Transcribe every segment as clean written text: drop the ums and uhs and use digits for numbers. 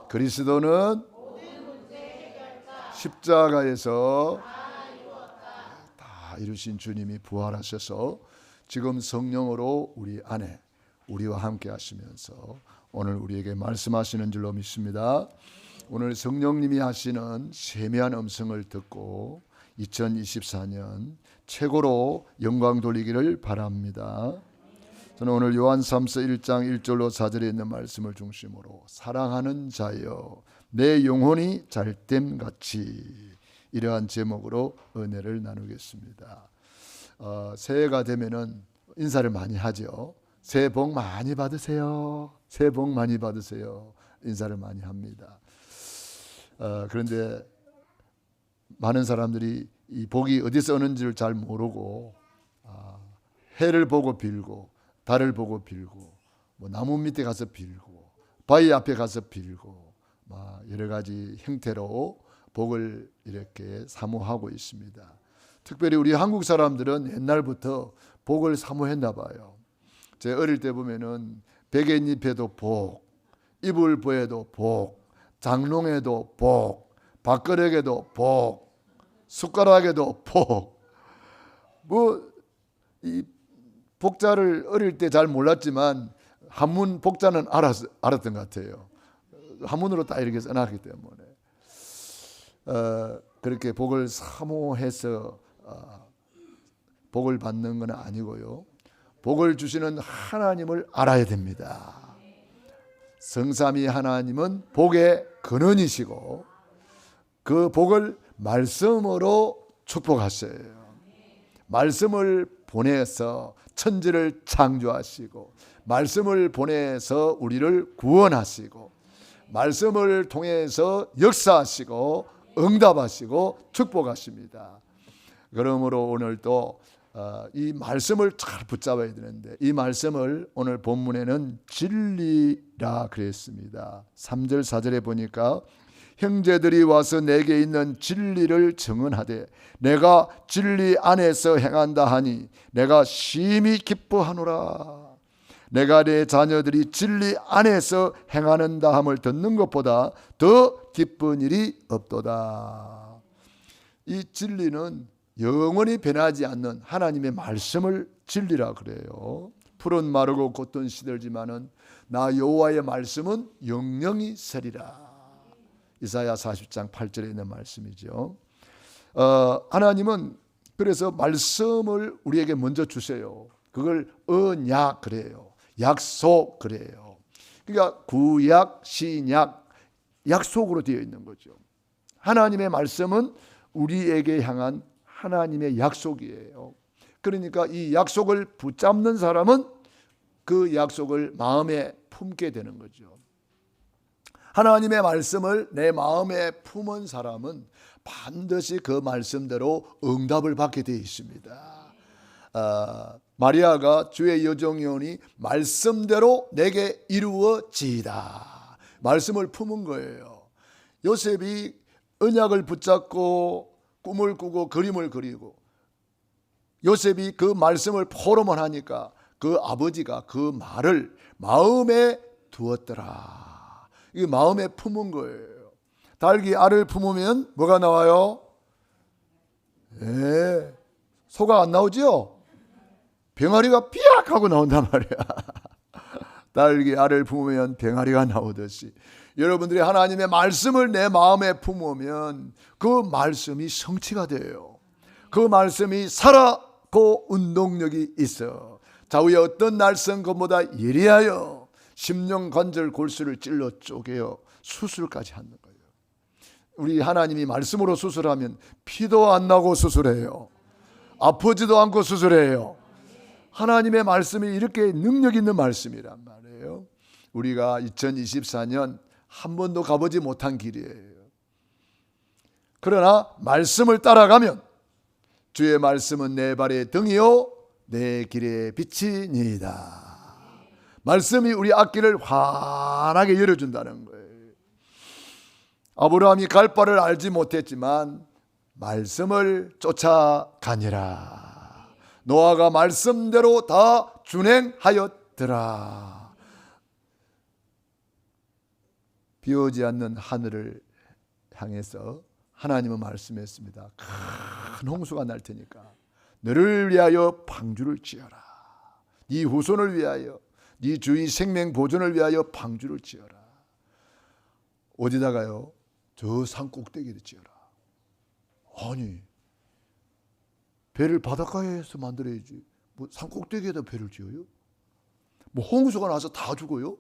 그리스도는 십자가에서 다 이루신 주님이 부활하셔서 지금 성령으로 우리 안에 우리와 함께 하시면서 오늘 우리에게 말씀하시는 줄로 믿습니다. 오늘 성령님이 하시는 세미한 음성을 듣고 2024년 최고로 영광 돌리기를 바랍니다. 저는 오늘 요한삼서 1장 1절로 4절에 있는 말씀을 중심으로 사랑하는 자여 내 영혼이 잘됨같이 이러한 제목으로 은혜를 나누겠습니다. 새해가 되면은 인사를 많이 하죠. 새해 복 많이 받으세요. 새해 복 많이 받으세요. 인사를 많이 합니다. 그런데 많은 사람들이 이 복이 어디서 오는지를 잘 모르고 해를 보고 빌고 달을 보고 빌고 뭐 나무 밑에 가서 빌고 바위 앞에 가서 빌고 여러 가지 형태로 복을 이렇게 사모하고 있습니다. 특별히 우리 한국 사람들은 옛날부터 복을 사모했나 봐요. 제 어릴 때 보면은 백엔잎에도 복, 이불보에도 복, 장롱에도 복, 밥그릇에도 복, 숟가락에도 복. 이 복자를 어릴 때 잘 몰랐지만 한문 복자는 알았던 것 같아요. 한문으로 딱 이렇게 써놨기 때문에 그렇게 복을 사모해서 복을 받는 건 아니고요. 복을 주시는 하나님을 알아야 됩니다. 성삼위 하나님은 복의 근원이시고 그 복을 말씀으로 축복하셔요. 말씀을 보내서 천지를 창조하시고 말씀을 보내서 우리를 구원하시고 말씀을 통해서 역사하시고 응답하시고 축복하십니다. 그러므로 오늘도 이 말씀을 잘 붙잡아야 되는데 이 말씀을 오늘 본문에는 진리라 그랬습니다. 3절 4절에 보니까 형제들이 와서 내게 있는 진리를 증언하되 내가 진리 안에서 행한다 하니 내가 심히 기뻐하노라. 내가 내 자녀들이 진리 안에서 행하는다 함을 듣는 것보다 더 기쁜 일이 없도다. 이 진리는 영원히 변하지 않는 하나님의 말씀을 진리라 그래요. 풀은 마르고 겉은 시들지만은 나 여호와의 말씀은 영영이 서리라. 이사야 40장 8절에 있는 말씀이죠. 하나님은 그래서 말씀을 우리에게 먼저 주세요. 그걸 언약 그래요. 약속 그래요. 그러니까 구약, 신약, 약속으로 되어 있는 거죠. 하나님의 말씀은 우리에게 향한 하나님의 약속이에요. 그러니까 이 약속을 붙잡는 사람은 그 약속을 마음에 품게 되는 거죠. 하나님의 말씀을 내 마음에 품은 사람은 반드시 그 말씀대로 응답을 받게 되어 있습니다. 마리아가 주의 여종이오니 말씀대로 내게 이루어지이다. 말씀을 품은 거예요. 요셉이 언약을 붙잡고 꿈을 꾸고 그림을 그리고 요셉이 그 말씀을 포럼을 하니까 그 아버지가 그 말을 마음에 두었더라. 이 마음에 품은 거예요. 닭이 알을 품으면 뭐가 나와요? 소가 안 나오죠? 병아리가 삐약 하고 나온단 말이야. 닭이 알을 품으면 병아리가 나오듯이 여러분들이 하나님의 말씀을 내 마음에 품으면 그 말씀이 성취가 돼요. 그 말씀이 살았고 운동력이 있어. 좌우에 어떤 날선것보다 예리하여 심령 관절 골수를 찔러 쪼개어 수술까지 하는 거예요. 우리 하나님이 말씀으로 수술하면 피도 안 나고 수술해요. 아프지도 않고 수술해요. 하나님의 말씀이 이렇게 능력 있는 말씀이란 말이에요. 우리가 2024년 한 번도 가보지 못한 길이에요. 그러나 말씀을 따라가면 주의 말씀은 내 발의 등이요 내 길의 빛이니이다. 말씀이 우리 앞길을 환하게 열어준다는 거예요. 아브라함이 갈 바를 알지 못했지만 말씀을 쫓아가니라. 노아가 말씀대로 다 준행하였더라. 비 오지 않는 하늘을 향해서 하나님은 말씀했습니다. 큰 홍수가 날 테니까 너를 위하여 방주를 지어라. 네 후손을 위하여, 네 주의 생명 보존을 위하여 방주를 지어라. 어디다가요? 저 산 꼭대기에 지어라. 아니, 배를 바닷가에서 만들어야지 뭐 산 꼭대기에다 배를 지어요? 뭐 홍수가 나서 다 죽어요?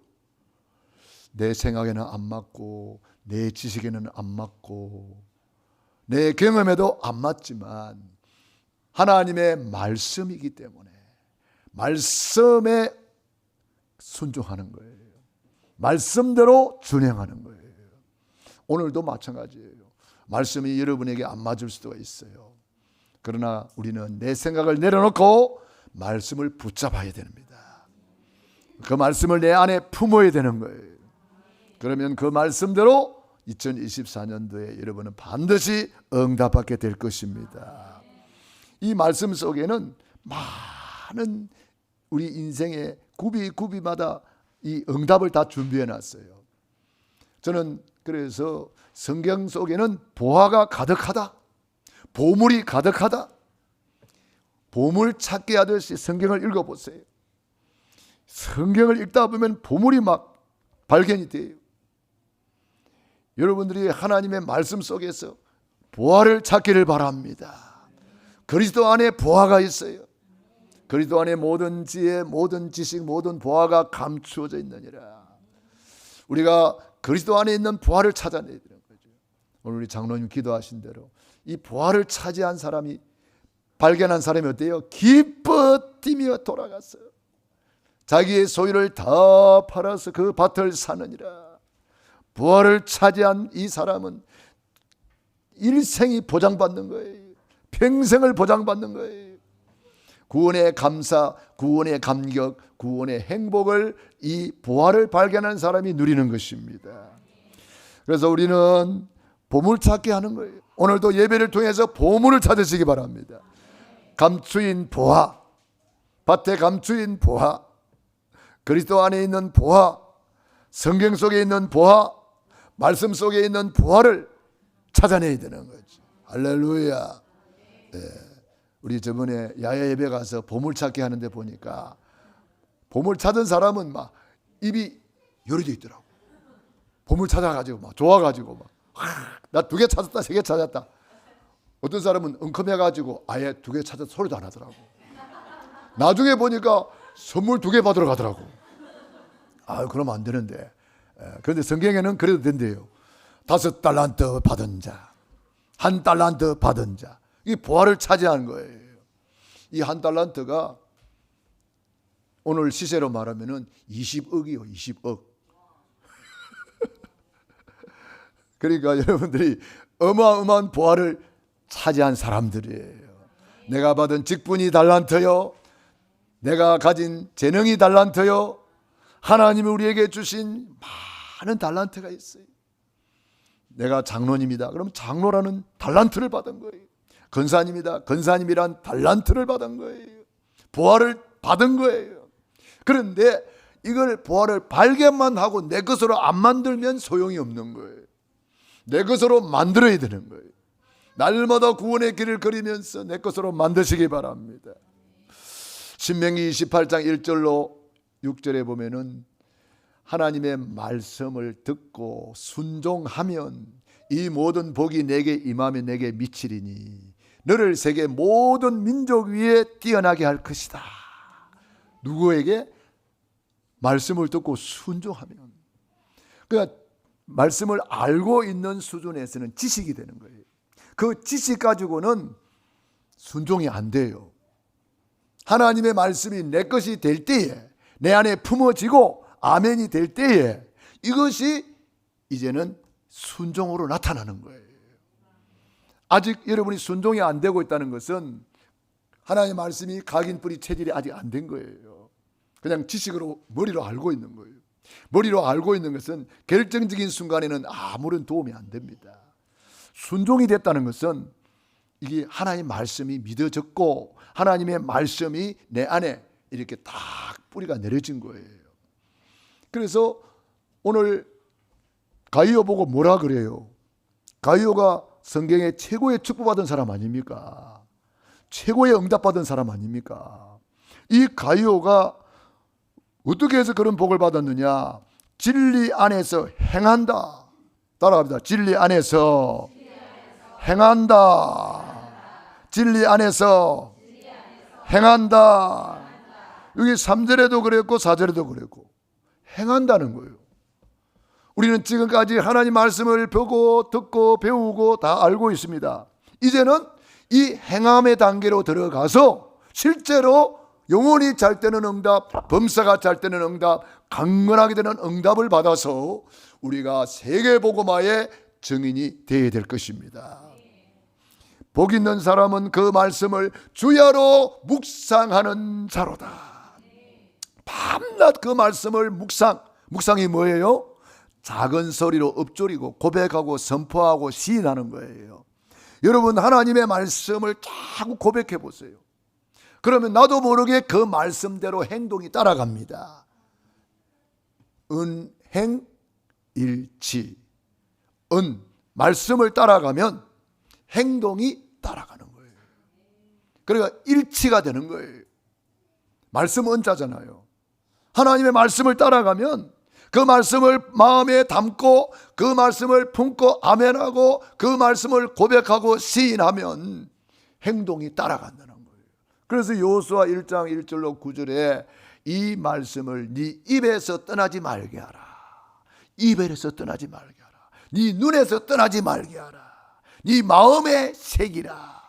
내 생각에는 안 맞고 내 지식에는 안 맞고 내 경험에도 안 맞지만 하나님의 말씀이기 때문에 말씀에 순종하는 거예요. 말씀대로 준행하는 거예요. 오늘도 마찬가지예요. 말씀이 여러분에게 안 맞을 수도 있어요. 그러나 우리는 내 생각을 내려놓고 말씀을 붙잡아야 됩니다. 그 말씀을 내 안에 품어야 되는 거예요. 그러면 그 말씀대로 2024년도에 여러분은 반드시 응답받게 될 것입니다. 이 말씀 속에는 많은 우리 인생의 구비마다 이 응답을 다 준비해 놨어요. 저는 그래서 성경 속에는 보화가 가득하다, 보물이 가득하다, 보물 찾기 하듯이 성경을 읽어보세요. 성경을 읽다 보면 보물이 막 발견이 돼요. 여러분들이 하나님의 말씀 속에서 보화를 찾기를 바랍니다. 그리스도 안에 보화가 있어요. 그리스도 안에 모든 지혜, 모든 지식, 모든 보화가 감추어져 있느니라. 우리가 그리스도 안에 있는 보화를 찾아내야 되는 거죠. 오늘 우리 장로님 기도하신 대로 이 보화를 차지한 사람이, 발견한 사람이 어때요? 기뻐 뛰며 돌아갔어요. 자기의 소유를 다 팔아서 그 밭을 사느니라. 부활을 차지한 이 사람은 일생이 보장받는 거예요. 평생을 보장받는 거예요. 구원의 감사, 구원의 감격, 구원의 행복을 이 부활을 발견한 사람이 누리는 것입니다. 그래서 우리는 보물찾기 하는 거예요. 오늘도 예배를 통해서 보물을 찾으시기 바랍니다. 감추인 보화, 밭에 감추인 보화, 그리스도 안에 있는 보화, 성경 속에 있는 보화, 말씀 속에 있는 보화를 찾아내야 되는 거지. 할렐루야. 네. 우리 저번에 야외 예배 가서 보물 찾기 하는데 보니까 보물 찾은 사람은 막 입이 열어져 있더라고. 보물 찾아가지고 막 좋아가지고 막 나 2개 찾았다, 3개 찾았다. 어떤 사람은 엉큼해가지고 아예 2개 찾아서 소리도 안 하더라고. 나중에 보니까 선물 2개 받으러 가더라고. 그러면 안 되는데. 그런데 성경에는 그래도 된대요. 5달란트 받은 자, 1달란트 받은 자, 이 보화를 차지한 거예요. 이 1달란트가 오늘 시세로 말하면은 20억이요, 20억. 그러니까 여러분들이 어마어마한 보화를 차지한 사람들이에요. 내가 받은 직분이 달란트요, 내가 가진 재능이 달란트요, 하나님이 우리에게 주신 많은 달란트가 있어요. 내가 장로님이다. 그럼 장로라는 달란트를 받은 거예요. 권사님이다. 권사님이란 달란트를 받은 거예요. 보화를 받은 거예요. 그런데 이걸 보화를 발견만 하고 내 것으로 안 만들면 소용이 없는 거예요. 내 것으로 만들어야 되는 거예요. 날마다 구원의 길을 걸으면서 내 것으로 만드시기 바랍니다. 신명기 28장 1절로 6절에 보면은 하나님의 말씀을 듣고 순종하면 이 모든 복이 내게 임하며 내게 미치리니 너를 세계 모든 민족 위에 뛰어나게 할 것이다. 누구에게? 말씀을 듣고 순종하면. 그러니까 말씀을 알고 있는 수준에서는 지식이 되는 거예요. 그 지식 가지고는 순종이 안 돼요. 하나님의 말씀이 내 것이 될 때에, 내 안에 품어지고 아멘이 될 때에 이것이 이제는 순종으로 나타나는 거예요. 아직 여러분이 순종이 안 되고 있다는 것은 하나님의 말씀이 각인 뿌리 체질이 아직 안 된 거예요. 그냥 지식으로 머리로 알고 있는 거예요. 머리로 알고 있는 것은 결정적인 순간에는 아무런 도움이 안 됩니다. 순종이 됐다는 것은 이게 하나님의 말씀이 믿어졌고 하나님의 말씀이 내 안에 이렇게 딱 뿌리가 내려진 거예요. 그래서 오늘 가이오 보고 뭐라 그래요? 가이오가 성경에 최고의 축복받은 사람 아닙니까? 최고의 응답받은 사람 아닙니까? 이 가이오가 어떻게 해서 그런 복을 받았느냐? 진리 안에서 행한다. 따라갑니다. 진리 안에서 행한다. 진리 안에서 행한다. 여기 3절에도 그랬고 4절에도 그랬고 행한다는 거예요. 우리는 지금까지 하나님 말씀을 보고 듣고 배우고 다 알고 있습니다. 이제는 이 행함의 단계로 들어가서 실제로 영혼이 잘 되는 응답, 범사가 잘 되는 응답, 강건하게 되는 응답을 받아서 우리가 세계복음화의 증인이 되어야 될 것입니다. 복 있는 사람은 그 말씀을 주야로 묵상하는 자로다. 밤낮 그 말씀을 묵상이 뭐예요? 작은 소리로 읊조리고 고백하고 선포하고 시인하는 거예요. 여러분, 하나님의 말씀을 자꾸 고백해 보세요. 그러면 나도 모르게 그 말씀대로 행동이 따라갑니다. 은행일치. 말씀을 따라가면 행동이 따라가는 거예요. 그러니까 일치가 되는 거예요. 말씀 은자잖아요. 하나님의 말씀을 따라가면 그 말씀을 마음에 담고 그 말씀을 품고 아멘하고 그 말씀을 고백하고 시인하면 행동이 따라간다는 거예요. 그래서 여호수아 1장 1절로 9절에 이 말씀을 네 입에서 떠나지 말게 하라. 입에서 떠나지 말게 하라. 네 눈에서 떠나지 말게 하라. 네 마음에 새기라.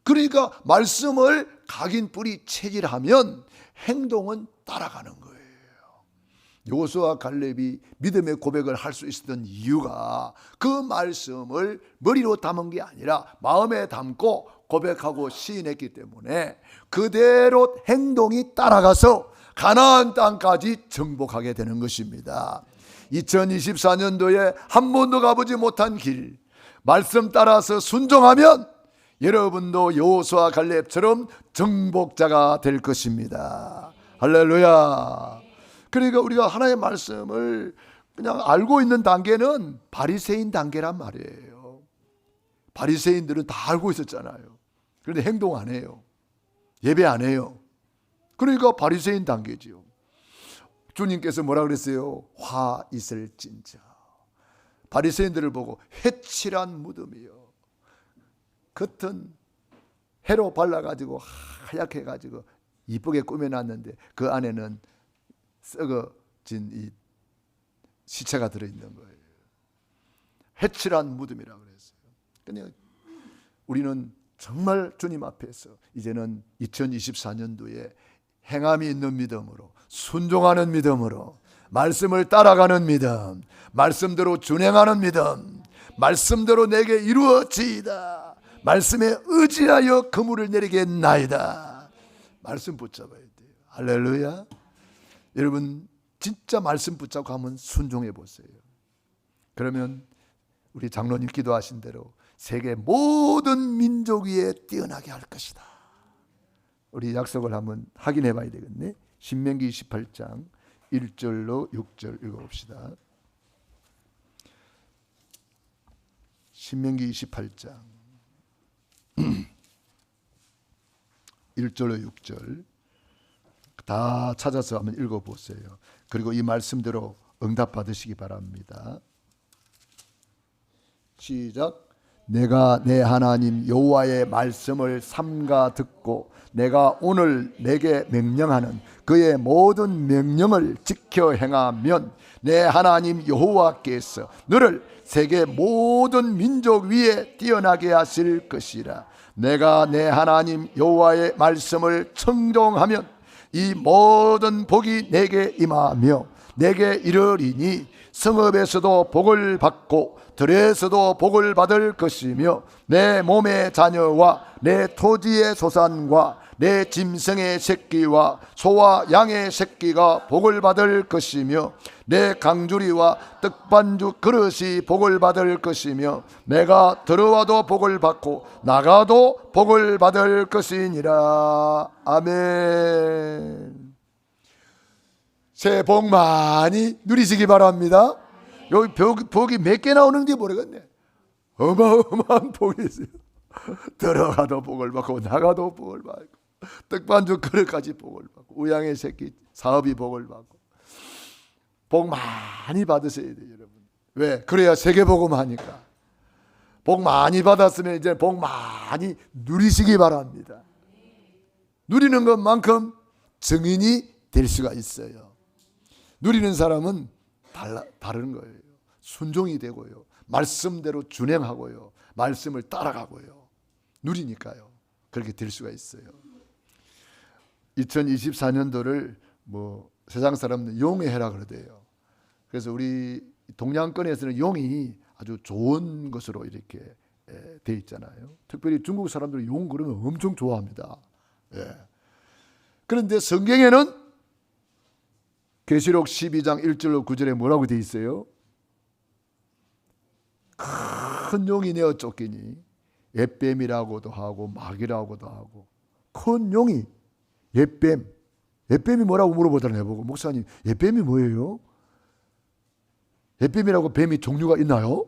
그러니까 말씀을 각인 뿌리 체질하면 행동은 따라가는 거예요. 여호수아 갈렙이 믿음의 고백을 할 수 있었던 이유가 그 말씀을 머리로 담은 게 아니라 마음에 담고 고백하고 시인했기 때문에 그대로 행동이 따라가서 가나안 땅까지 정복하게 되는 것입니다. 2024년도에 한 번도 가보지 못한 길, 말씀 따라서 순종하면 여러분도 여호수아 갈렙처럼 정복자가 될 것입니다. 할렐루야. 그러니까 우리가 하나님의 말씀을 그냥 알고 있는 단계는 바리새인 단계란 말이에요. 바리새인들은 다 알고 있었잖아요. 그런데 행동 안 해요. 예배 안 해요. 그러니까 바리새인 단계지요. 주님께서 뭐라 그랬어요? 화 있을진저. 바리새인들을 보고 회칠한 무덤이요. 겉은 해로 발라가지고 하얗게 해가지고 이쁘게 꾸며놨는데 그 안에는 썩어진 이 시체가 들어있는 거예요. 회칠한 무덤이라고 그랬어요. 그러니까 우리는 정말 주님 앞에서 이제는 2024년도에 행함이 있는 믿음으로, 순종하는 믿음으로, 말씀을 따라가는 믿음, 말씀대로 준행하는 믿음, 말씀대로 내게 이루어지이다, 말씀에 의지하여 그물을 내리겠나이다. 말씀 붙잡아야 돼요. 할렐루야. 여러분 진짜 말씀 붙잡고 한번 순종해 보세요. 그러면 우리 장로님 기도하신 대로 세계 모든 민족 위에 뛰어나게 할 것이다. 우리 약속을 한번 확인해 봐야 되겠네. 신명기 28장 1절로 6절 읽어봅시다. 신명기 28장 1절로 6절 다 찾아서 한번 읽어보세요. 그리고 이 말씀대로 응답 받으시기 바랍니다. 시작. 내가 내 하나님 여호와의 말씀을 삼가 듣고 내가 오늘 내게 명령하는 그의 모든 명령을 지켜 행하면 내 하나님 여호와께서 너를 세계 모든 민족 위에 뛰어나게 하실 것이라. 내가 내 하나님 여호와의 말씀을 청종하면 이 모든 복이 내게 임하며 내게 이르리니 성읍에서도 복을 받고 들에서도 복을 받을 것이며 내 몸의 자녀와 내 토지의 소산과 내 짐승의 새끼와 소와 양의 새끼가 복을 받을 것이며 내 강주리와 떡반죽 그릇이 복을 받을 것이며 내가 들어와도 복을 받고 나가도 복을 받을 것이니라. 아멘. 새해 복 많이 누리시기 바랍니다. 여기 복이 몇 개 나오는지 모르겠네. 어마어마한 복이 있어요. 들어가도 복을 받고 나가도 복을 받고 떡반죽 그릇까지 복을 받고 우양의 새끼 사업이 복을 받고 복 많이 받으셔야 돼요, 여러분. 왜? 그래야 세계복음 하니까. 복 많이 받았으면 이제 복 많이 누리시기 바랍니다. 누리는 것만큼 증인이 될 수가 있어요. 누리는 사람은 다른 거예요. 순종이 되고요, 말씀대로 준행하고요, 말씀을 따라가고요, 누리니까요 그렇게 될 수가 있어요. 2024년도를 뭐 세상 사람들은 용의 해라 그러대요. 그래서 우리 동양권에서는 용이 아주 좋은 것으로 이렇게 돼 있잖아요. 특별히 중국 사람들은 용 그러면 엄청 좋아합니다. 예. 그런데 성경에는 계시록 12장 1절로 9절에 뭐라고 돼 있어요? 큰 용이 내어 쫓기니 옛뱀이라고도 하고 마귀라고도 하고, 큰 용이 옛뱀이 뭐라고 물어보더라고요. 보고, 목사님 옛뱀이 뭐예요? 옛뱀이라고 뱀이 종류가 있나요?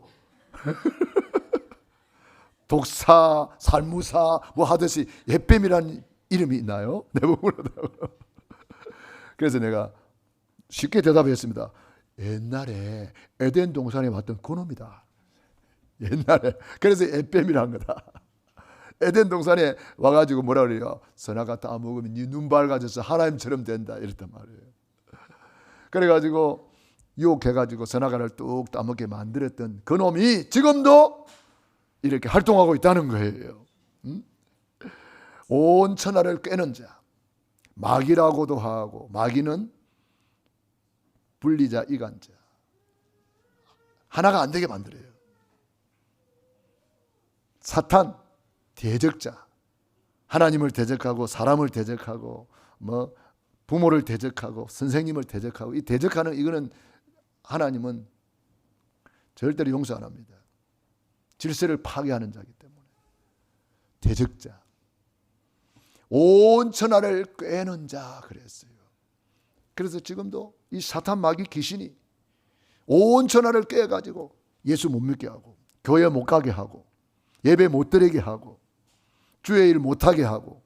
독사, 살무사 뭐 하듯이 옛뱀이라는 이름이 있나요? 내가 물어보더라고요. 그래서 내가 쉽게 대답했습니다. 옛날에 에덴 동산에 왔던 그놈이다. 옛날에. 그래서 옛뱀이란 거다. 에덴 동산에 와가지고 뭐라 그래요? 선악과 따먹으면 네 눈 밝아져서 하나님처럼 된다 이랬단 말이에요. 그래가지고 유혹해가지고 선악과를 뚝 따먹게 만들었던 그놈이 지금도 이렇게 활동하고 있다는 거예요. 온 천하를 꿰는 자, 마귀라고도 하고, 마귀는 분리자, 이간자, 하나가 안 되게 만들어요. 사탄, 대적자, 하나님을 대적하고 사람을 대적하고 뭐 부모를 대적하고 선생님을 대적하고, 이 대적하는 이거는 하나님은 절대로 용서 안 합니다. 질서를 파괴하는 자이기 때문에. 대적자, 온 천하를 꿰는 자 그랬어요. 그래서 지금도 이 사탄 마귀 귀신이 온 천하를 꿰가지고 예수 못 믿게 하고, 교회 못 가게 하고, 예배 못 드리게 하고, 주의 일 못하게 하고,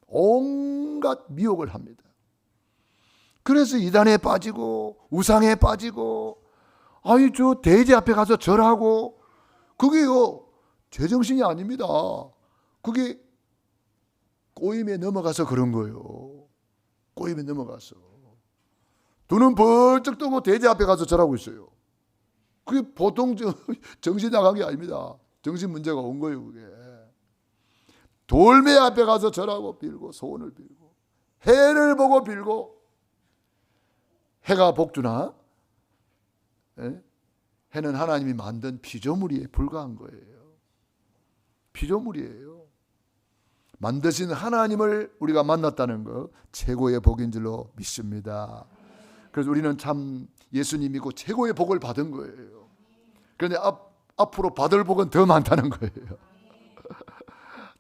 온갖 미혹을 합니다. 그래서 이단에 빠지고 우상에 빠지고, 아이 저 대제 앞에 가서 절하고, 그게요 제정신이 아닙니다. 그게 꼬임에 넘어가서 그런 거예요. 꼬임에 넘어가서 눈은 벌쩍 뜨고 대제 앞에 가서 절하고 있어요. 그게 보통 정신 나간 게 아닙니다. 정신 문제가 온 거예요. 그게 돌매 앞에 가서 절하고 빌고 소원을 빌고 해를 보고 빌고, 해가 복주나? 예? 해는 하나님이 만든 피조물에 불과한 거예요. 피조물이에요. 만드신 하나님을 우리가 만났다는 것 최고의 복인 줄로 믿습니다. 그래서 우리는 참 예수님 믿고 최고의 복을 받은 거예요. 그런데 앞으로 받을 복은 더 많다는 거예요.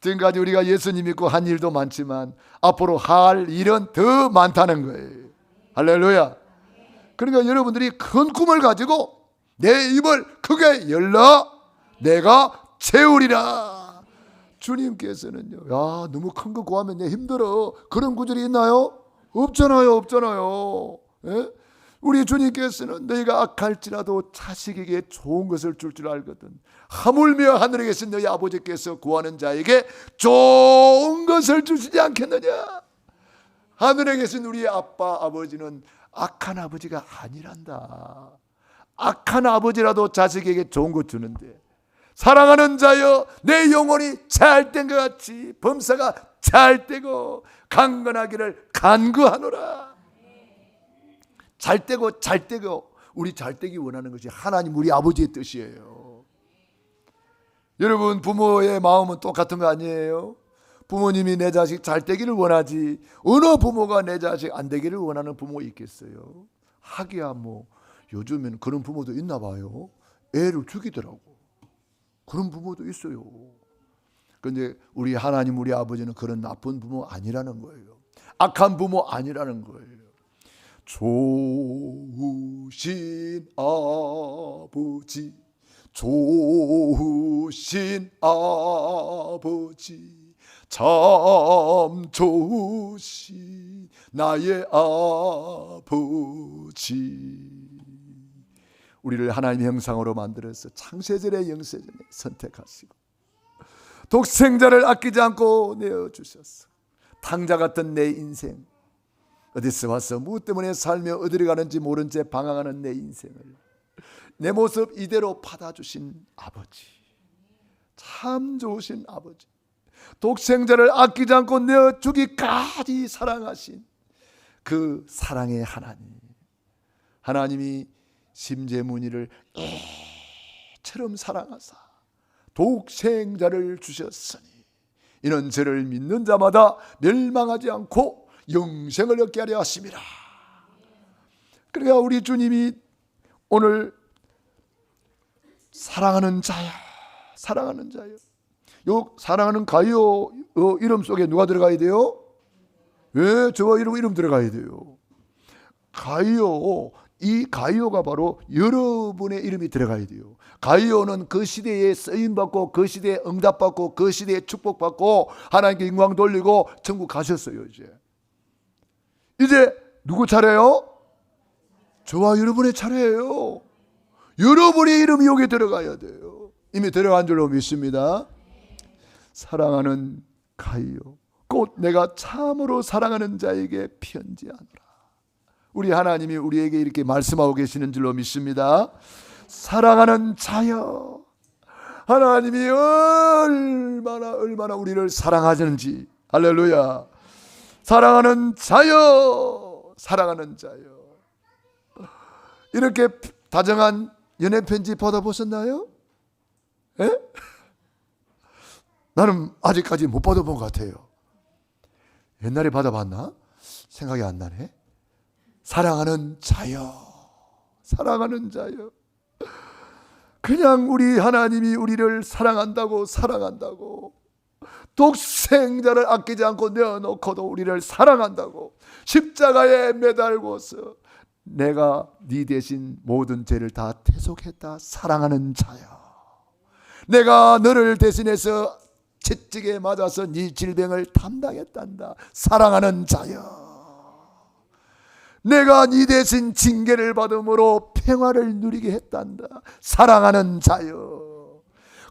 지금까지 우리가 예수님 믿고 한 일도 많지만 앞으로 할 일은 더 많다는 거예요. 할렐루야. 그러니까 여러분들이 큰 꿈을 가지고 내 입을 크게 열라 내가 채우리라. 주님께서는요, 야 너무 큰 거 구하면 내 힘들어, 그런 구절이 있나요? 없잖아요. 예? 우리 주님께서는 너희가 악할지라도 자식에게 좋은 것을 줄 줄 알거든. 하물며 하늘에 계신 너희 아버지께서 구하는 자에게 좋은 것을 주시지 않겠느냐. 하늘에 계신 우리 아빠 아버지는 악한 아버지가 아니란다. 악한 아버지라도 자식에게 좋은 것 주는데, 사랑하는 자여 내 영혼이 잘된 것 같이 범사가 잘되고 강건하기를 간구하노라. 잘되고 우리 잘되기 원하는 것이 하나님 우리 아버지의 뜻이에요. 여러분 부모의 마음은 똑같은 거 아니에요? 부모님이 내 자식 잘되기를 원하지 어느 부모가 내 자식 안 되기를 원하는 부모 있겠어요? 하기야 뭐 요즘에는 그런 부모도 있나 봐요. 애를 죽이더라고. 그런 부모도 있어요. 그런데 우리 하나님 우리 아버지는 그런 나쁜 부모 아니라는 거예요. 악한 부모 아니라는 거예요. 좋으신 아버지, 좋으신 아버지, 참 좋으신 나의 아버지. 우리를 하나님의 형상으로 만들어서 창세절의 영세전에 선택하시고 독생자를 아끼지 않고 내어주셨어. 탕자 같은 내 인생, 어디서 와서 무엇 때문에 살며 어디로 가는지 모른 채 방황하는 내 인생을 내 모습 이대로 받아주신 아버지, 참 좋으신 아버지, 독생자를 아끼지 않고 내어주기까지 사랑하신 그 사랑의 하나님. 하나님이 심재문이를 애처럼 사랑하사 독생자를 주셨으니 이는 저를 믿는 자마다 멸망하지 않고 영생을 얻게 하려 하심이라. 그러니까 우리 주님이 오늘 사랑하는 자야, 사랑하는 자야. 요 사랑하는 가이오 이름 속에 누가 들어가야 돼요? 예, 저와 이름 들어가야 돼요. 가이오, 이 가이오가 바로 여러분의 이름이 들어가야 돼요. 가이오는 그 시대에 쓰임받고 그 시대에 응답받고 그 시대에 축복받고 하나님께 영광 돌리고 천국 가셨어요. 이제 누구 차례요? 저와 여러분의 차례예요. 여러분의 이름이 여기 들어가야 돼요. 이미 들어간 줄로 믿습니다. 사랑하는 가이오, 곧 내가 참으로 사랑하는 자에게 편지하노라. 우리 하나님이 우리에게 이렇게 말씀하고 계시는 줄로 믿습니다. 사랑하는 자여, 하나님이 얼마나 우리를 사랑하는지. 할렐루야. 사랑하는 자여, 사랑하는 자여. 이렇게 다정한 연애 편지 받아보셨나요? 예? 나는 아직까지 못 받아본 것 같아요. 옛날에 받아봤나? 생각이 안 나네. 사랑하는 자여, 사랑하는 자여. 그냥 우리 하나님이 우리를 사랑한다고 독생자를 아끼지 않고 내어놓고도 우리를 사랑한다고 십자가에 매달고서 내가 네 대신 모든 죄를 다 대속했다. 사랑하는 자여. 내가 너를 대신해서 채찍에 맞아서 네 질병을 담당했단다. 사랑하는 자여. 내가 네 대신 징계를 받음으로 평화를 누리게 했단다. 사랑하는 자여.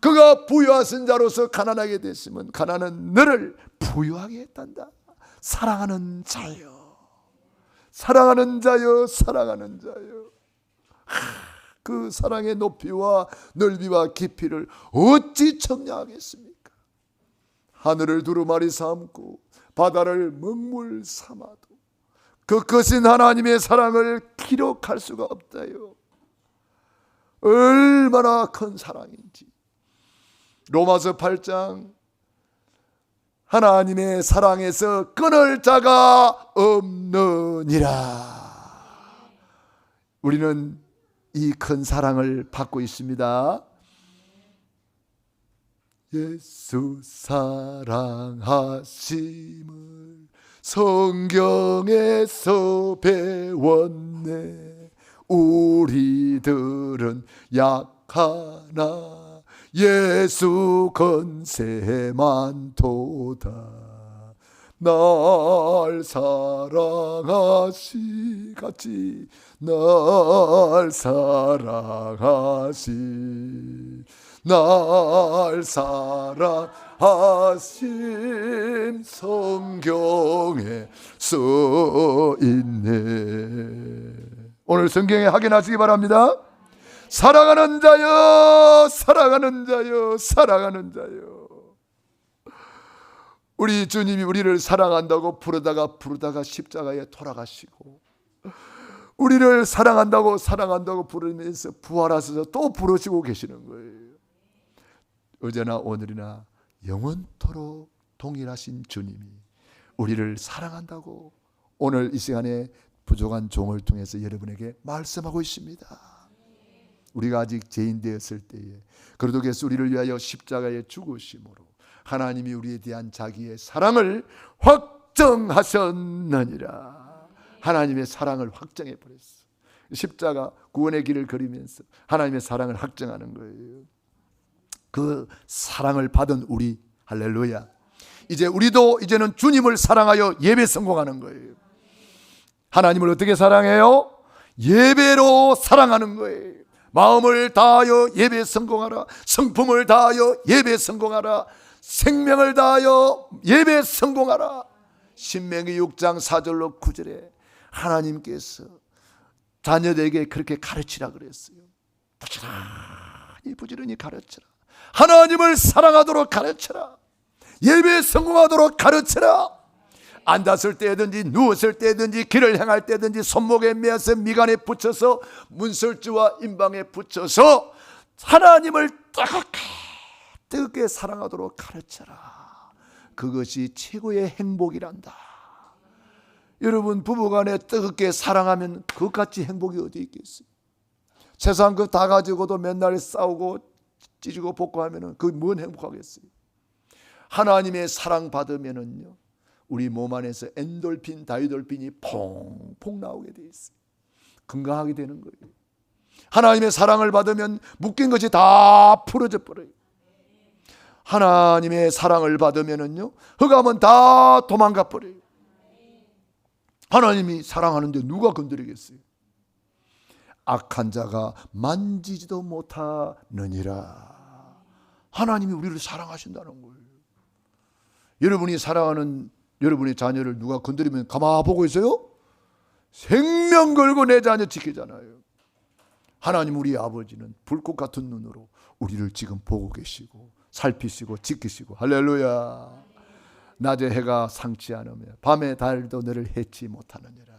그가 부유하신 자로서 가난하게 됐으면 가난한 너를 부유하게 했단다. 사랑하는 자여. 사랑하는 자여, 사랑하는 자여. 그 사랑의 높이와 넓이와 깊이를 어찌 청량하겠습니까? 하늘을 두루마리 삼고 바다를 먹물 삼아도 그 크신 하나님의 사랑을 기록할 수가 없다요. 얼마나 큰 사랑인지. 로마서 8장, 하나님의 사랑에서 끊을 자가 없느니라. 우리는 이 큰 사랑을 받고 있습니다. 예수 사랑하심을 성경에서 배웠네. 우리들은 약하나 예수 건세만 도다. 날 사랑하시 같이 날 사랑하시 날 사랑하신 성경에 써있네. 오늘 성경에 확인하시기 바랍니다. 사랑하는 자여, 사랑하는 자여, 사랑하는 자여. 우리 주님이 우리를 사랑한다고 부르다가 십자가에 돌아가시고, 우리를 사랑한다고 부르면서 부활하셔서 또 부르시고 계시는 거예요. 어제나 오늘이나 영원토록 동일하신 주님이 우리를 사랑한다고 오늘 이 시간에 부족한 종을 통해서 여러분에게 말씀하고 있습니다. 우리가 아직 죄인 되었을 때에 그리스도께서 우리를 위하여 십자가에 죽으심으로 하나님이 우리에 대한 자기의 사랑을 확정하셨느니라. 하나님의 사랑을 확정해 버렸어. 십자가 구원의 길을 걸으면서 하나님의 사랑을 확정하는 거예요. 그 사랑을 받은 우리, 할렐루야, 이제 우리도 이제는 주님을 사랑하여 예배 성공하는 거예요. 하나님을 어떻게 사랑해요? 예배로 사랑하는 거예요. 마음을 다하여 예배 성공하라. 성품을 다하여 예배 성공하라. 생명을 다하여 예배 성공하라. 신명기 6장 4절로 9절에 하나님께서 자녀들에게 그렇게 가르치라 그랬어요. 부지런히 가르치라. 하나님을 사랑하도록 가르쳐라. 예배에 성공하도록 가르쳐라. 앉았을 때든지 누웠을 때든지 길을 행할 때든지 손목에 매어서 미간에 붙여서 문설주와 임방에 붙여서 하나님을 뜨겁게 사랑하도록 가르쳐라. 그것이 최고의 행복이란다. 여러분, 부부간에 뜨겁게 사랑하면 그것같이 행복이 어디 있겠어요? 세상 그 다 가지고도 맨날 싸우고 찌르고 볶고 하면은 그게 뭔 행복하겠어요? 하나님의 사랑 받으면은요, 우리 몸 안에서 엔돌핀, 다이돌핀이 퐁퐁 나오게 돼 있어요. 건강하게 되는 거예요. 하나님의 사랑을 받으면 묶인 것이 다 풀어져 버려요. 하나님의 사랑을 받으면은요, 흑암은 다 도망가 버려요. 하나님이 사랑하는데 누가 건드리겠어요? 악한 자가 만지지도 못하느니라. 하나님이 우리를 사랑하신다는 거예요. 여러분이 사랑하는 여러분의 자녀를 누가 건드리면 가만 보고 있어요? 생명 걸고 내 자녀 지키잖아요. 하나님 우리 아버지는 불꽃 같은 눈으로 우리를 지금 보고 계시고 살피시고 지키시고, 할렐루야. 낮에 해가 상치 않으며 밤에 달도 너를 해치 못하느니라.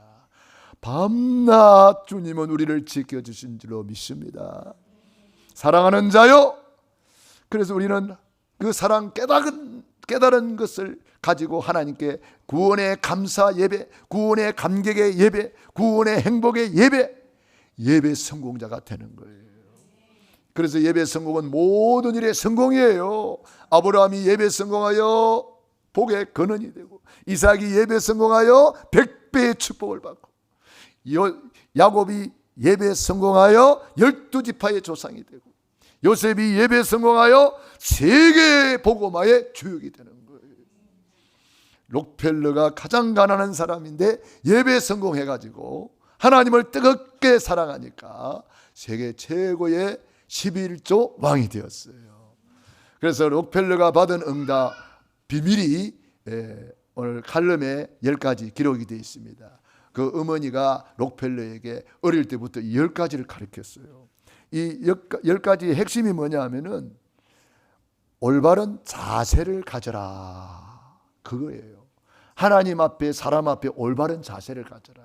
밤낮 주님은 우리를 지켜주신 줄로 믿습니다. 사랑하는 자요, 그래서 우리는 그 사랑 깨달은 것을 가지고 하나님께 구원의 감사 예배, 구원의 감격의 예배, 구원의 행복의 예배 성공자가 되는 거예요. 그래서 예배 성공은 모든 일의 성공이에요. 아브라함이 예배 성공하여 복의 근원이 되고, 이삭이 예배 성공하여 100배의 축복을 받고, 야곱이 예배 성공하여 12지파의 조상이 되고, 요셉이 예배 성공하여 세계 복음화의 주역이 되는 거예요. 록펠러가 가장 가난한 사람인데 예배 성공해가지고 하나님을 뜨겁게 사랑하니까 세계 최고의 11조 왕이 되었어요. 그래서 록펠러가 받은 응답 비밀이 오늘 칼럼에 10가지 기록이 되어 있습니다. 그 어머니가 록펠러에게 어릴 때부터 10가지를 가르쳤어요. 이 10가지의 핵심이 뭐냐 하면은 올바른 자세를 가져라, 그거예요. 하나님 앞에 사람 앞에 올바른 자세를 가져라.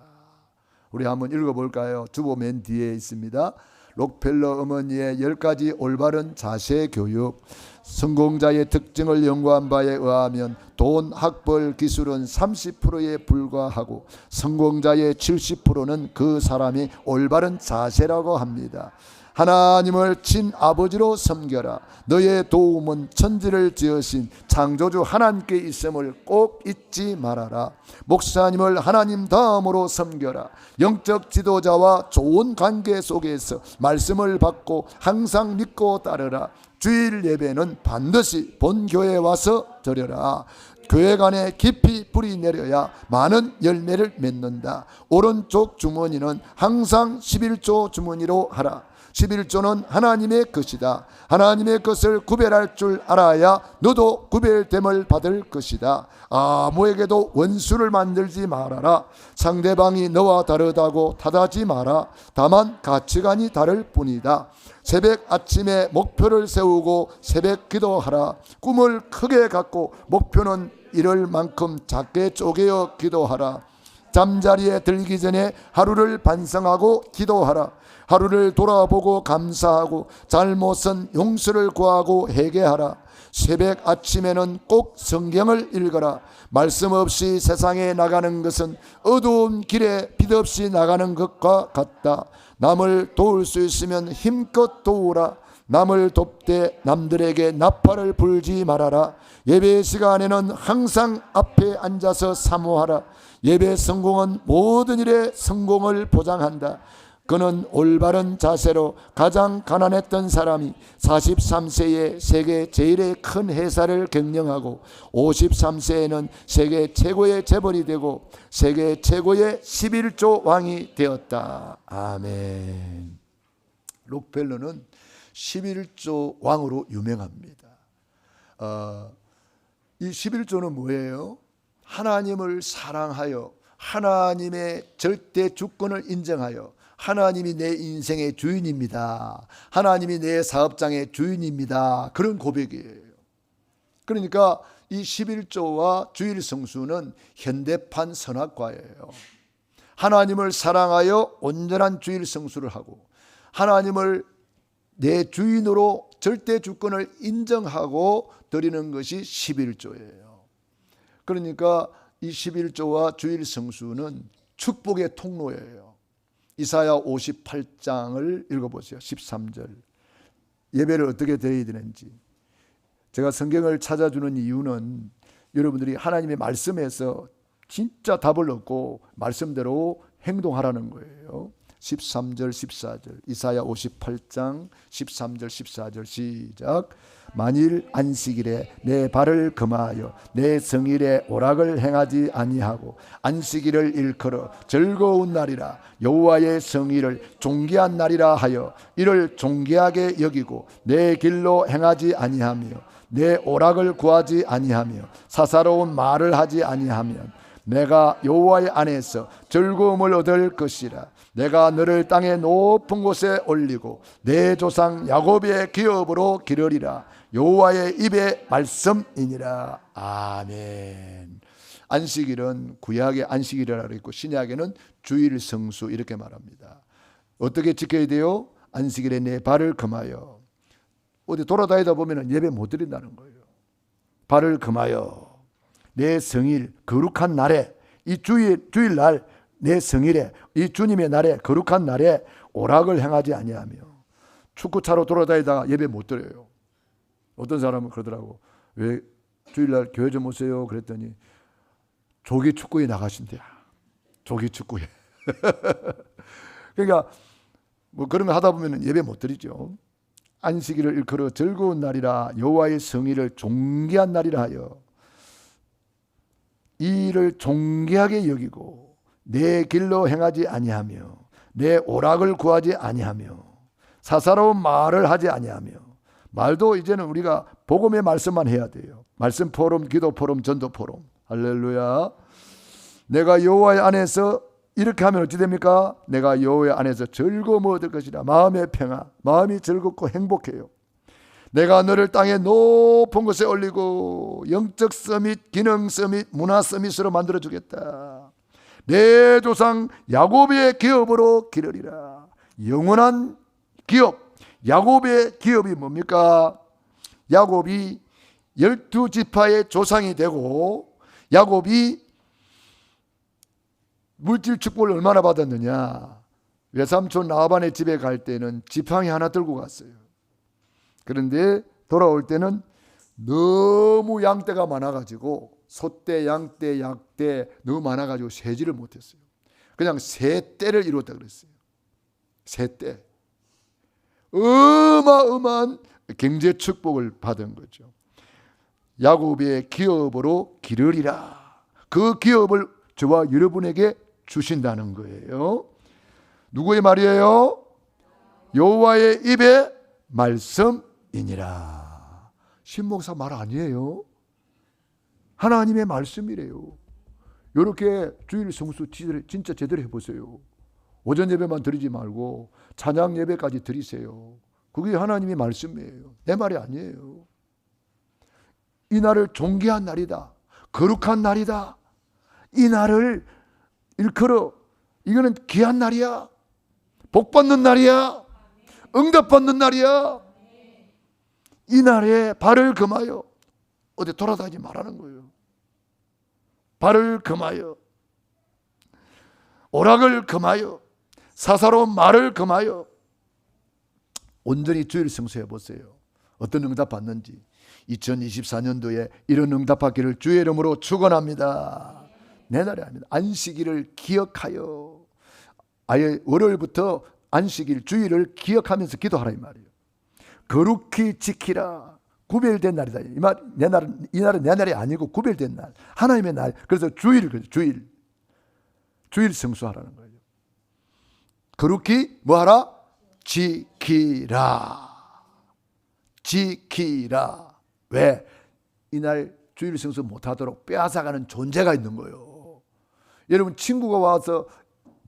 우리 한번 읽어볼까요? 주보 맨 뒤에 있습니다. 록펠러 어머니의 10가지 올바른 자세 교육. 성공자의 특징을 연구한 바에 의하면 돈, 학벌, 기술은 30%에 불과하고 성공자의 70%는 그 사람이 올바른 자세라고 합니다. 하나님을 친아버지로 섬겨라. 너의 도움은 천지를 지으신 창조주 하나님께 있음을 꼭 잊지 말아라. 목사님을 하나님 다음으로 섬겨라. 영적 지도자와 좋은 관계 속에서 말씀을 받고 항상 믿고 따르라. 주일 예배는 반드시 본교회에 와서 드려라. 교회 간에 깊이 뿌리 내려야 많은 열매를 맺는다. 오른쪽 주머니는 항상 11조 주머니로 하라. 11조는 하나님의 것이다. 하나님의 것을 구별할 줄 알아야 너도 구별됨을 받을 것이다. 아무에게도 원수를 만들지 말아라. 상대방이 너와 다르다고 탓하지 마라. 다만 가치관이 다를 뿐이다. 새벽 아침에 목표를 세우고 새벽 기도하라. 꿈을 크게 갖고 목표는 이룰 만큼 작게 쪼개어 기도하라. 잠자리에 들기 전에 하루를 반성하고 기도하라. 하루를 돌아보고 감사하고 잘못은 용서를 구하고 회개하라. 새벽 아침에는 꼭 성경을 읽어라. 말씀 없이 세상에 나가는 것은 어두운 길에 빛 없이 나가는 것과 같다. 남을 도울 수 있으면 힘껏 도우라. 남을 돕되 남들에게 나팔을 불지 말아라. 예배 시간에는 항상 앞에 앉아서 사모하라. 예배 성공은 모든 일에 성공을 보장한다. 그는 올바른 자세로 가장 가난했던 사람이 43세에 세계 제일의 큰 회사를 경영하고 53세에는 세계 최고의 재벌이 되고 세계 최고의 11조 왕이 되었다. 아멘. 록펠러는 11조 왕으로 유명합니다. 이 11조는 뭐예요? 하나님을 사랑하여 하나님의 절대 주권을 인정하여 하나님이 내 인생의 주인입니다. 하나님이 내 사업장의 주인입니다. 그런 고백이에요. 그러니까 이 11조와 주일 성수는 현대판 선악과예요. 하나님을 사랑하여 온전한 주일 성수를 하고 하나님을 내 주인으로 절대 주권을 인정하고 드리는 것이 11조예요. 그러니까 이 11조와 주일 성수는 축복의 통로예요. 이사야 58장을 읽어보세요. 13절. 예배를 어떻게 드려야 되는지. 제가 성경을 찾아주는 이유는 여러분들이 하나님의 말씀에서 진짜 답을 얻고 말씀대로 행동하라는 거예요. 13절 14절 이사야 58장 13절 14절 시작. 만일 안식일에 내 발을 금하여 내 성일에 오락을 행하지 아니하고 안식일을 일컬어 즐거운 날이라 여호와의 성일을 존귀한 날이라 하여 이를 존귀하게 여기고 내 길로 행하지 아니하며 내 오락을 구하지 아니하며 사사로운 말을 하지 아니하면 내가 여호와의 안에서 즐거움을 얻을 것이라. 내가 너를 땅의 높은 곳에 올리고 내 조상 야곱의 기업으로 기르리라. 여호와의 입의 말씀이니라. 아멘. 안식일은 구약의 안식일이라고 있고 신약에는 주일 성수 이렇게 말합니다. 어떻게 지켜야 돼요? 안식일에 내 발을 금하여. 어디 돌아다니다 보면 예배 못 드린다는 거예요. 발을 금하여 내 성일 거룩한 날에 이 주일날 내 성일에 이 주님의 날에 거룩한 날에 오락을 행하지 아니하며. 축구차로 돌아다니다가 예배 못 드려요. 어떤 사람은 그러더라고. 왜 주일날 교회 좀 오세요 그랬더니 조기 축구에 나가신대요. 조기 축구에. 그러니까 뭐 그런 거 하다 보면 예배 못 드리죠. 안식일을 일컬어 즐거운 날이라 여호와의 성일을 존귀한 날이라 하여 이 일을 존귀하게 여기고 내 길로 행하지 아니하며 내 오락을 구하지 아니하며 사사로운 말을 하지 아니하며. 말도 이제는 우리가 복음의 말씀만 해야 돼요. 말씀 포럼, 기도 포럼, 전도 포럼. 할렐루야. 내가 여호와의 안에서 이렇게 하면 어찌 됩니까? 내가 여호와의 안에서 즐거움을 얻을 것이라. 마음의 평안, 마음이 즐겁고 행복해요. 내가 너를 땅의 높은 곳에 올리고 영적 서밋, 기능 서밋, 문화 서밋으로 만들어주겠다. 내 조상 야곱의 기업으로 기르리라. 영원한 기업. 야곱의 기업이 뭡니까? 야곱이 12지파의 조상이 되고 야곱이 물질 축복을 얼마나 받았느냐. 외삼촌 라반의 집에 갈 때는 지팡이 하나 들고 갔어요. 그런데 돌아올 때는 너무 양떼가 많아가지고 소떼, 양떼, 약떼 너무 많아가지고 세지를 못했어요. 그냥 세 떼를 이뤘다 그랬어요. 세 떼. 어마어마한 경제 축복을 받은 거죠. 야곱의 기업으로 기르리라. 그 기업을 저와 여러분에게 주신다는 거예요. 누구의 말이에요? 여호와의 입의 말씀이니라. 신목사 말 아니에요. 하나님의 말씀이래요. 이렇게 주일 성수 진짜 제대로 해보세요. 오전 예배만 드리지 말고 찬양 예배까지 드리세요. 그게 하나님의 말씀이에요. 내 말이 아니에요. 이 날을 존귀한 날이다. 거룩한 날이다. 이 날을 일컬어 이거는 귀한 날이야. 복 받는 날이야. 응답 받는 날이야. 이 날에 발을 금하여 어디 돌아다니지 말라는 거예요. 발을 금하여 오락을 금하여 사사로운 말을 금하여 온전히 주일 성수해 보세요. 어떤 응답 받는지. 2024년도에 이런 응답받기를 주의 이름으로 축원합니다. 내날에 합니다. 안식일을 기억하여, 아예 월요일부터 안식일 주일을 기억하면서 기도하라 이 말이에요. 거룩히 지키라. 구별된 날이다. 이 날은 내 날이 아니고 구별된 날, 하나님의 날. 그래서 주일 성수하라는 거예요. 거룩히 뭐하라? 지키라. 왜? 이날 주일 성수 못하도록 빼앗아가는 존재가 있는 거예요. 여러분, 친구가 와서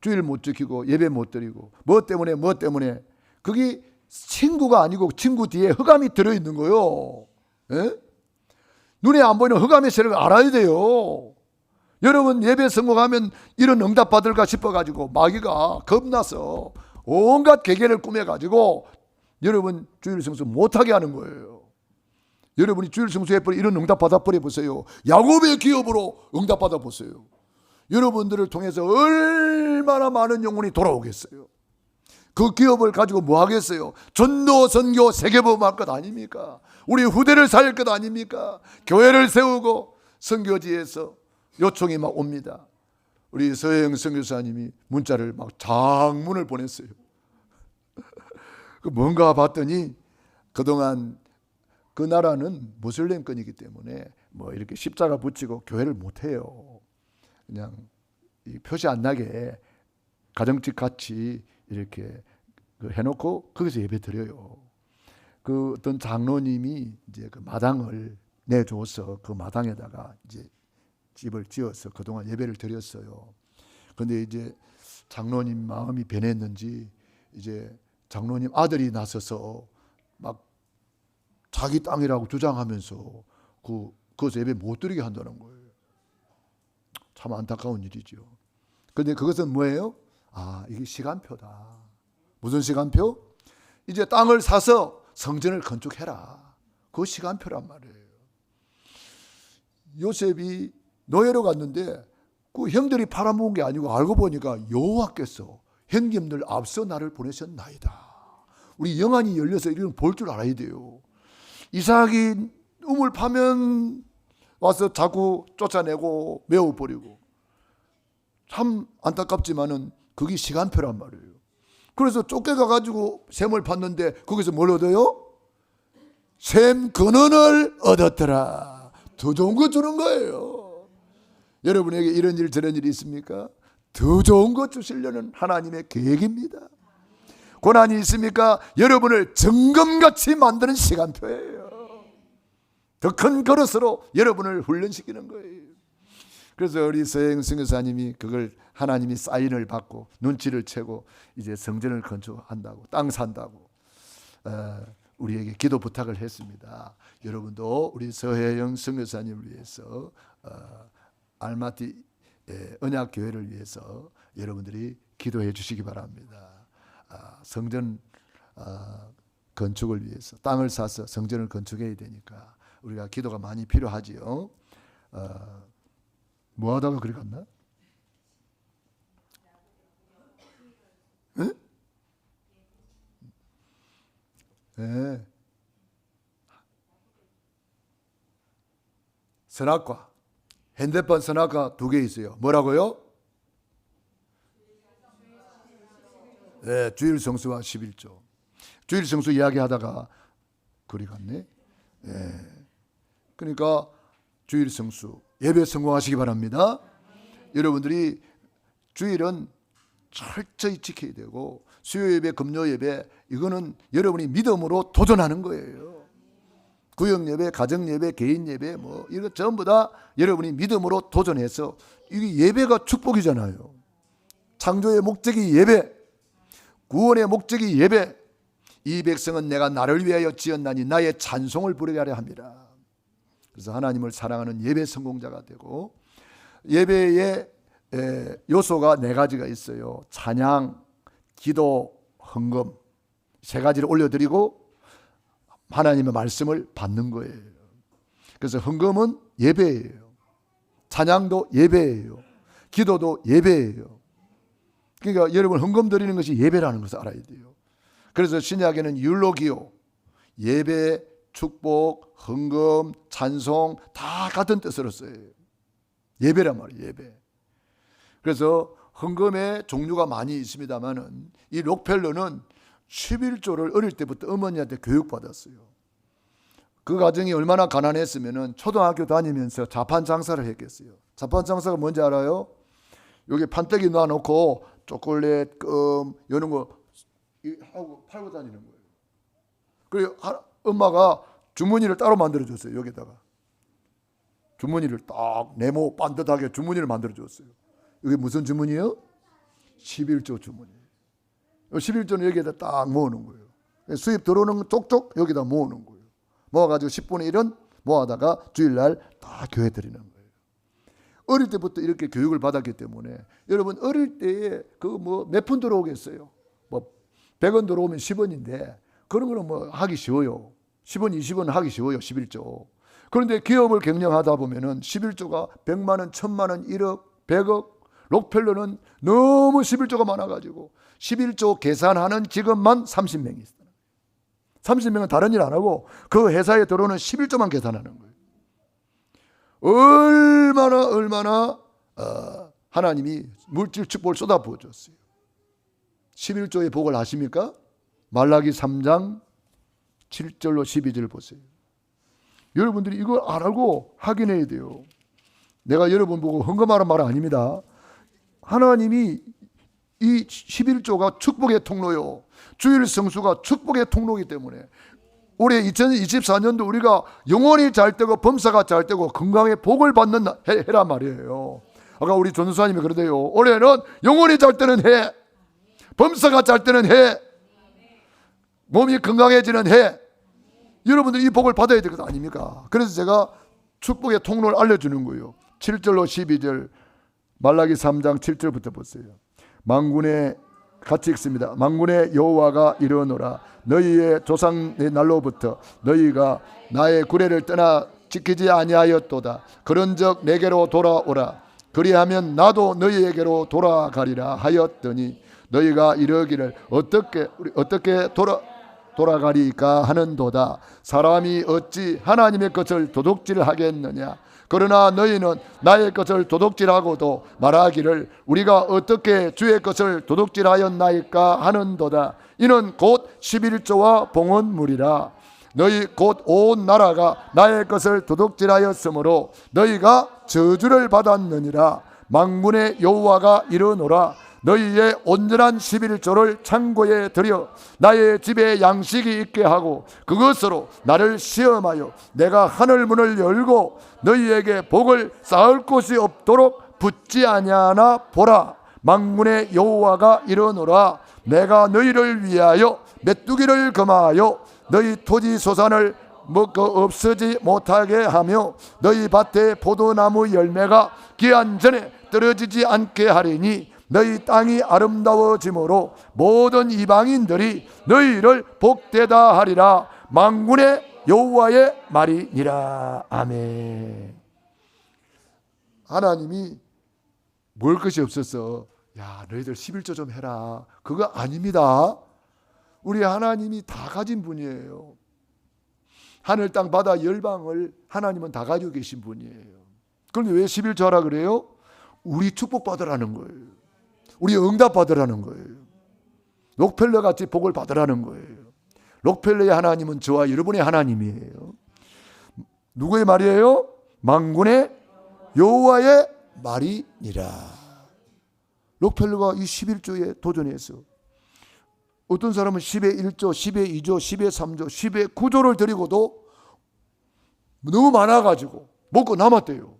주일 못 지키고 예배 못 드리고 뭐 때문에 그게 친구가 아니고 친구 뒤에 흑암이 들어있는 거예요. 에? 눈에 안 보이는 흑암의 세력을 알아야 돼요. 여러분, 예배 성공하면 이런 응답 받을까 싶어가지고 마귀가 겁나서 온갖 계계를 꾸며가지고 여러분 주일 성수 못하게 하는 거예요. 여러분이 주일 성수에 이런 응답 받아버려 보세요. 야곱의 기업으로 응답 받아보세요. 여러분들을 통해서 얼마나 많은 영혼이 돌아오겠어요. 그 기업을 가지고 뭐 하겠어요? 전도, 선교, 세계보험할 것 아닙니까? 우리 후대를 살릴 것 아닙니까? 교회를 세우고 선교지에서 요청이 막 옵니다. 우리 서혜영 선교사님이 문자를 막 장문을 보냈어요. 뭔가 봤더니 그동안 그 나라는 무슬림권이기 때문에 뭐 이렇게 십자가 붙이고 교회를 못해요. 그냥 표시 안 나게 가정집 같이 이렇게 해놓고 거기서 예배 드려요. 그 어떤 장로님이 이제 그 마당을 내줘서 그 마당에다가 이제 집을 지어서 그동안 예배를 드렸어요. 근데 이제 장로님 마음이 변했는지 이제 장로님 아들이 나서서 막 자기 땅이라고 주장하면서 그것을 예배 못 드리게 한다는 거예요. 참 안타까운 일이죠. 그런데 그것은 뭐예요? 이게 시간표다. 무슨 시간표? 이제 땅을 사서 성전을 건축해라. 그 시간표란 말이에요. 요셉이 노예로 갔는데 그 형들이 팔아먹은 게 아니고 알고 보니까 여호와께서 형님들 앞서 나를 보내셨나이다. 우리 영안이 열려서 이런 볼 줄 알아야 돼요. 이삭이 우물 파면 와서 자꾸 쫓아내고 메워버리고 참 안타깝지만은 그게 시간표란 말이에요. 그래서 쫓겨가가지고 샘을 팠는데 거기서 뭘 얻어요? 샘 근원을 얻었더라. 더 좋은 거 주는 거예요. 여러분에게 이런 일 저런 일이 있습니까? 더 좋은 거 주시려는 하나님의 계획입니다. 고난이 있습니까? 여러분을 정금같이 만드는 시간표예요. 더 큰 그릇으로 여러분을 훈련시키는 거예요. 그래서 우리 서혜영 선교사님이 그걸 하나님이 사인을 받고 눈치를 채고 이제 성전을 건축한다고, 땅 산다고 우리에게 기도 부탁을 했습니다. 여러분도 우리 서혜영 선교사님을 위해서 알마티 언약교회를 위해서 여러분들이 기도해 주시기 바랍니다. 성전 건축을 위해서 땅을 사서 성전을 건축해야 되니까 우리가 기도가 많이 필요하지요. 뭐 하다가 그리 갔나? 응? 네. 선악과, 핸드폰 선악과 2개 있어요. 뭐라고요? 네, 주일 성수와 11조. 주일 성수 이야기하다가 그리 갔네. 네. 그러니까 주일 성수 예배 성공하시기 바랍니다. 여러분들이 주일은 철저히 지켜야 되고 수요 예배, 금요 예배 이거는 여러분이 믿음으로 도전하는 거예요. 구역 예배, 가정 예배, 개인 예배 뭐 이거 전부 다 여러분이 믿음으로 도전해서 이게 예배가 축복이잖아요. 창조의 목적이 예배, 구원의 목적이 예배. 이 백성은 내가 나를 위하여 지었나니 나의 찬송을 부르게 하려 합니다. 그래서 하나님을 사랑하는 예배 성공자가 되고 예배의 요소가 4가지가 있어요. 찬양, 기도, 헌금 3가지를 올려드리고 하나님의 말씀을 받는 거예요. 그래서 헌금은 예배예요. 찬양도 예배예요. 기도도 예배예요. 그러니까 여러분 헌금 드리는 것이 예배라는 것을 알아야 돼요. 그래서 신약에는 율로기요, 예배, 축복, 헌금, 찬송 다 같은 뜻으로 써요. 예배란 말이에요. 예배. 그래서 헌금의 종류가 많이 있습니다만은 이 록펠러는 11조를 어릴 때부터 어머니한테 교육받았어요. 그 가정이 얼마나 가난했으면은 초등학교 다니면서 자판 장사를 했겠어요. 자판 장사가 뭔지 알아요? 여기 판때기 놔놓고 초콜릿, 껌 이런 거 하고 팔고 다니는 거예요. 그리고 엄마가 주머니를 따로 만들어줬어요. 여기다가 주머니를 딱 네모 반듯하게 주머니를 만들어줬어요. 이게 무슨 주머니요? 11조 주머니. 11조는 여기에다 딱 모으는 거예요. 수입 들어오는 쪽쪽 여기다 모으는 거예요. 모아가지고 10분의 1은 모아다가 주일날 다 교회 드리는 거예요. 어릴 때부터 이렇게 교육을 받았기 때문에 여러분 어릴 때에 그 뭐 몇 푼 들어오겠어요? 뭐 100원 들어오면 10원인데 그런 거는 뭐 하기 쉬워요. 10원, 20원 하기 쉬워요. 11조. 그런데 기업을 경영하다 보면은 11조가 100만 원, 1000만 원, 1억, 100억. 록펠러는 너무 11조가 많아가지고 11조 계산하는 직원만 30명이 있어요. 30명은 다른 일 안 하고 그 회사에 들어오는 11조만 계산하는 거예요. 얼마나 하나님이 물질 축복을 쏟아부어 줬어요. 11조의 복을 아십니까? 말라기 3장 7절로 12절 보세요. 여러분들이 이걸 안 알고 확인해야 돼요. 내가 여러분 보고 헌금하라는 말은 아닙니다. 하나님이 이 11조가 축복의 통로요. 주일 성수가 축복의 통로이기 때문에 올해 2024년도 우리가 영혼이 잘 되고 범사가 잘 되고 건강에 복을 받는 해란 말이에요. 아까 우리 전도사님이 그러대요. 올해는 영혼이 잘 되는 해, 범사가 잘 되는 해, 몸이 건강해지는 해. 여러분들이 이 복을 받아야 될 것 아닙니까? 그래서 제가 축복의 통로를 알려주는 거예요. 7절로 12절 말라기 3장 7절부터 보세요. 만군의 같이 읽습니다. 만군의 여호와가 이르노라. 너희의 조상의 날로부터 너희가 나의 구례를 떠나 지키지 아니하였도다. 그런즉 내게로 돌아오라. 그리하면 나도 너희에게로 돌아가리라 하였더니 너희가 이러기를 어떻게 돌아가리까 하는도다. 사람이 어찌 하나님의 것을 도둑질하겠느냐. 그러나 너희는 나의 것을 도둑질하고도 말하기를 우리가 어떻게 주의 것을 도둑질하였나이까 하는도다. 이는 곧 11조와 봉헌물이라. 너희 곧 온 나라가 나의 것을 도둑질하였으므로 너희가 저주를 받았느니라. 만군의 여호와가 이르노라. 너희의 온전한 11조를 창고에 들여 나의 집에 양식이 있게 하고 그것으로 나를 시험하여 내가 하늘 문을 열고 너희에게 복을 쌓을 곳이 없도록 붙지 아니하나 보라. 만군의 여호와가 이르노라. 내가 너희를 위하여 메뚜기를 금하여 너희 토지 소산을 먹고 없어지 못하게 하며 너희 밭에 포도나무 열매가 기한 전에 떨어지지 않게 하리니 너희 땅이 아름다워짐으로 모든 이방인들이 너희를 복되다 하리라. 만군의 여호와의 말이니라. 아멘. 하나님이 먹을 것이 없어서 야 너희들 11조 좀 해라 그거 아닙니다. 우리 하나님이 다 가진 분이에요. 하늘 땅 바다 열방을 하나님은 다 가지고 계신 분이에요. 그런데 왜 11조 하라 그래요? 우리 축복 받으라는 거예요. 우리 응답 받으라는 거예요. 록펠러 같이 복을 받으라는 거예요. 록펠러의 하나님은 저와 여러분의 하나님이에요. 누구의 말이에요? 만군의 여호와의 말이니라. 록펠러가 이 11조에 도전해서 어떤 사람은 10의 1조, 10의 2조, 10의 3조, 10의 9조를 드리고도 너무 많아가지고 먹고 남았대요.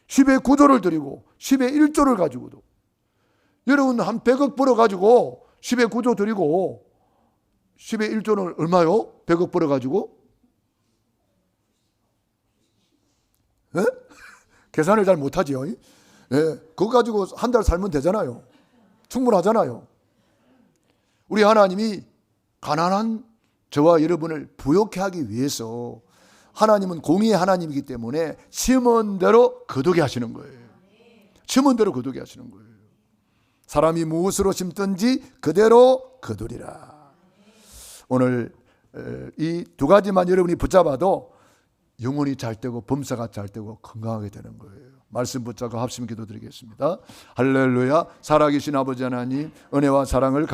10의 9조를 드리고 10의 1조를 가지고도 여러분 한 100억 벌어가지고 10의 9조 드리고 10의 1조는 얼마요? 100억 벌어가지고 에? 계산을 잘 못하지요. 예? 그거 가지고 한 달 살면 되잖아요. 충분하잖아요. 우리 하나님이 가난한 저와 여러분을 부욕해 하기 위해서 하나님은 공의의 하나님이기 때문에 심은 대로 거두게 하시는 거예요. 심은 대로 거두게 하시는 거예요. 사람이 무엇으로 심든지 그대로 거두리라. 오늘 이 두 가지만 여러분이 붙잡아도 영혼이 잘 되고 범사가 잘 되고 건강하게 되는 거예요. 말씀 붙잡고 합심 기도드리겠습니다. 할렐루야. 살아계신 아버지 하나님, 은혜와 사랑을